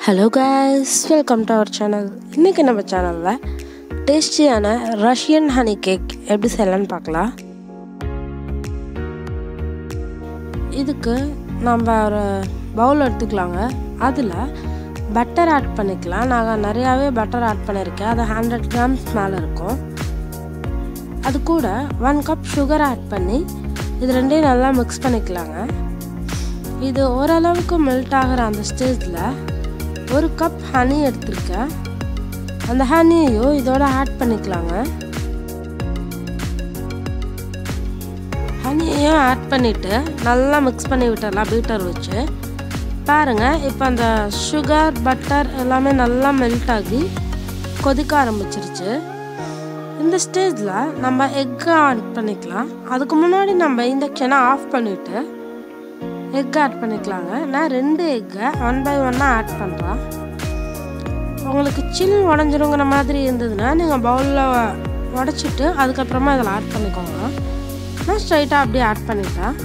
Hello guys, welcome to our channel. இன்னைக்கு நம்ம சேனல்ல டேஸ்டியான ரஷ்யன் ஹனி கேக் எப்படி செய்யலாம்னு பார்க்கலாம். இதுக்கு நம்ம ஒரு பவுல் எடுத்துக்கலாங்க. அதில் பட்டர் ஆட் பண்ணிக்கலாம். நான் நிறையாவே பட்டர் ஆட் பண்ணியிருக்கேன். அது 100 grams மேலே இருக்கும். அது கூட 1 cup சுகர் ஆட் பண்ணி இது ரெண்டையும் நல்லா மிக்ஸ் பண்ணிக்கலாங்க. இது ஓரளவுக்கு மெல்ட் ஆகிற அந்த ஸ்டேஜில் 1 cup ஹனி எடுத்துருக்கேன். அந்த ஹனியையும் இதோட ஆட் பண்ணிக்கலாங்க. ஹனியையும் ஆட் பண்ணிவிட்டு நல்லா மிக்ஸ் பண்ணி விட்டுடலாம் பீட்டர் வச்சு. பாருங்கள், இப்போ அந்த சுகர் பட்டர் எல்லாமே நல்லா மெல்ட் ஆகி கொதிக்க ஆரம்பிச்சிருச்சு. இந்த ஸ்டேஜில் நம்ம எக்கை ஆட் பண்ணிக்கலாம். அதுக்கு முன்னாடி நம்ம இண்டக்ஷனை ஆஃப் பண்ணிவிட்டு எக் ஆட் பண்ணிக்கலாங்க. நான் 2 எக்கை 1 by 1 ஆட் பண்ணுறேன். உங்களுக்கு சில் உடஞ்சிருங்கிற மாதிரி இருந்ததுன்னா நீங்கள் பவுலில் உடச்சிட்டு அதுக்கப்புறமா இதில் ஆட் பண்ணிக்கோங்க. நான் ஸ்ட்ரைட்டாக அப்படியே ஆட் பண்ணிட்டேன்.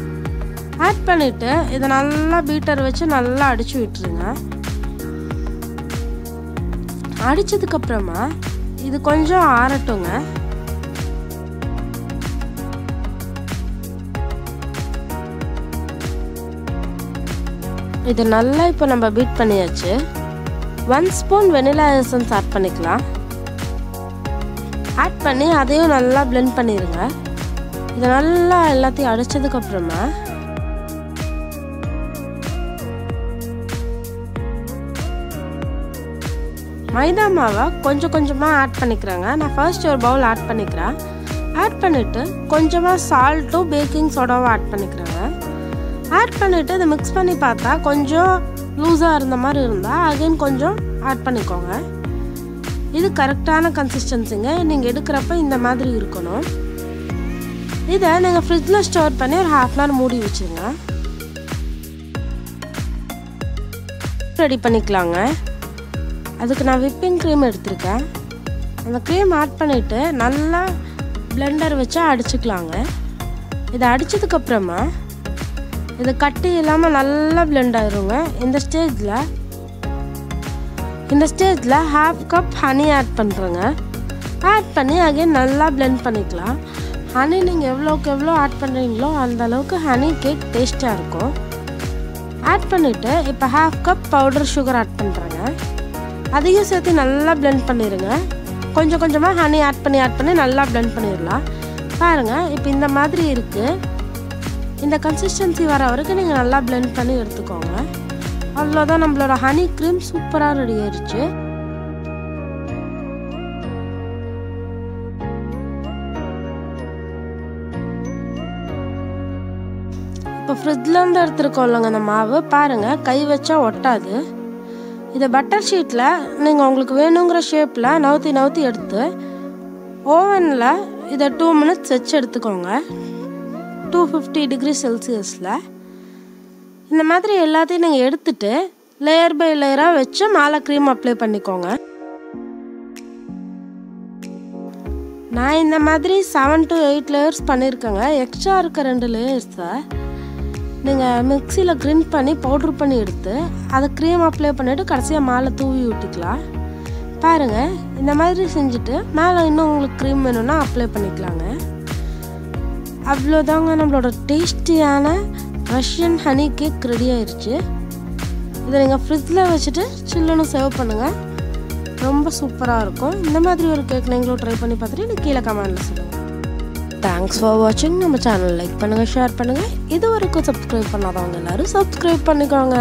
ஆட் பண்ணிவிட்டு இதை நல்லா பீட்டர் வச்சு நல்லா அடித்து விட்டுருங்க. அடித்ததுக்கப்புறமா இது கொஞ்சம் ஆறட்டுங்க. இது நல்லா இப்போ நம்ம பீட் பண்ணியாச்சு. 1 spoon வெனிலா எசன்ஸ் ஆட் பண்ணிக்கலாம். ஆட் பண்ணி அதையும் நல்லா பிளெண்ட் பண்ணிடுங்க. இது நல்லா எல்லாத்தையும் அடிச்சதுக்கப்புறமா மைதா மாவை கொஞ்சம் கொஞ்சமாக ஆட் பண்ணிக்கிறேங்க. நான் ஃபர்ஸ்ட் ஒரு பவுல் ஆட் பண்ணிக்கிறேன். ஆட் பண்ணிவிட்டு கொஞ்சமாக சால்ட்டும் பேக்கிங் சோடாவும் ஆட் பண்ணிக்கிறேங்க. ஆட் பண்ணிவிட்டு அதை மிக்ஸ் பண்ணி பார்த்தா கொஞ்சம் லூஸாக இருந்த மாதிரி இருந்தால் அகைன் கொஞ்சம் ஆட் பண்ணிக்கோங்க. இது கரெக்டான கன்சிஸ்டன்சிங்க. நீங்கள் எடுக்கிறப்ப இந்த மாதிரி இருக்கணும். இதை நீங்கள் ஃப்ரிட்ஜில் ஸ்டோர் பண்ணி ஒரு 1/2 hour மூடி வச்சுருங்க. ரெடி பண்ணிக்கலாங்க. அதுக்கு நான் விப்பிங் க்ரீம் எடுத்திருக்கேன். அந்த க்ரீம் ஆட் பண்ணிவிட்டு நல்லா பிளெண்டர் வச்சு அடிச்சுக்கலாங்க. இதை அடித்ததுக்கப்புறமா இது கட்டி இல்லாமல் நல்லா பிளெண்ட் ஆயிருங்க. இந்த ஸ்டேஜில் 1/2 cup ஹனி ஆட் பண்ணுறேங்க. ஆட் பண்ணி அகைன் நல்லா பிளெண்ட் பண்ணிக்கலாம். ஹனி நீங்கள் எவ்வளோக்கு எவ்வளோ ஆட் பண்ணுறீங்களோ அந்த அளவுக்கு ஹனி கேக் டேஸ்ட்டாக இருக்கும். ஆட் பண்ணிவிட்டு இப்போ 1/2 cup பவுடர் சுகர் ஆட் பண்ணுறேங்க. அதையும் சேர்த்து நல்லா பிளெண்ட் பண்ணிடுங்க. கொஞ்சம் கொஞ்சமாக ஹனி ஆட் பண்ணி நல்லா பிளெண்ட் பண்ணிடலாம். பாருங்கள், இப்போ இந்த மாதிரி இருக்குது. இந்த கன்சிஸ்டன்சி வர வரைக்கும் நீங்கள் நல்லா பிளெண்ட் பண்ணி எடுத்துக்கோங்க. அவ்வளோதான், நம்மளோட ஹனி க்ரீம் சூப்பராக ரெடி ஆயிடுச்சு. இப்போ ஃப்ரிட்ஜ்லேருந்து எடுத்துருக்கோம் இல்லைங்க அந்த மாவு. பாருங்கள், கை வச்சா ஒட்டாது. இதை பட்டர் ஷீட்டில் நீங்கள் உங்களுக்கு வேணுங்கிற ஷேப்பில் நவுத்தி எடுத்து ஓவனில் இதை 2 minutes வச்சு எடுத்துக்கோங்க. 250 degrees Celsius. இந்த மாதிரி எல்லாத்தையும் நீங்கள் எடுத்துட்டு லேயர் பை லேயராக வச்சு மேலே க்ரீம் அப்ளை பண்ணிக்கோங்க. நான் இந்த மாதிரி 7 to 8 லேயர்ஸ் பண்ணியிருக்கேங்க. எக்ஸ்ட்ரா இருக்க 2 லேயர்ஸை நீங்கள் மிக்சியில் கிரைண்ட் பண்ணி பவுட்ரு பண்ணி எடுத்து அதை க்ரீம் அப்ளை பண்ணிவிட்டு கடைசியாக மேலே தூவி விட்டுக்கலாம். பாருங்கள், இந்த மாதிரி செஞ்சுட்டு மேலே இன்னும் உங்களுக்கு க்ரீம் வேணும்னா அப்ளை பண்ணிக்கலாங்க. அவ்வளோதாங்க, நம்மளோட டேஸ்டியான ரஷ்யன் ஹனி கேக் ரெடி ஆயிடுச்சு. இதை நீங்கள் ஃப்ரிட்ஜில் வச்சுட்டு சில்லுன்னு சர்வ் பண்ணுங்கள். ரொம்ப சூப்பராக இருக்கும். இந்த மாதிரி ஒரு கேக் நீங்களும் ட்ரை பண்ணி பார்த்துட்டு எனக்கு கீழே கமெண்டில் சொல்லுங்கள். தேங்க்ஸ் ஃபார் வாட்சிங். நம்ம சேனல் லைக் பண்ணுங்கள், ஷேர் பண்ணுங்கள். இது வரைக்கும் சப்ஸ்கிரைப் பண்ணாதவங்க எல்லோரும் சப்ஸ்கிரைப் பண்ணிக்கோங்க.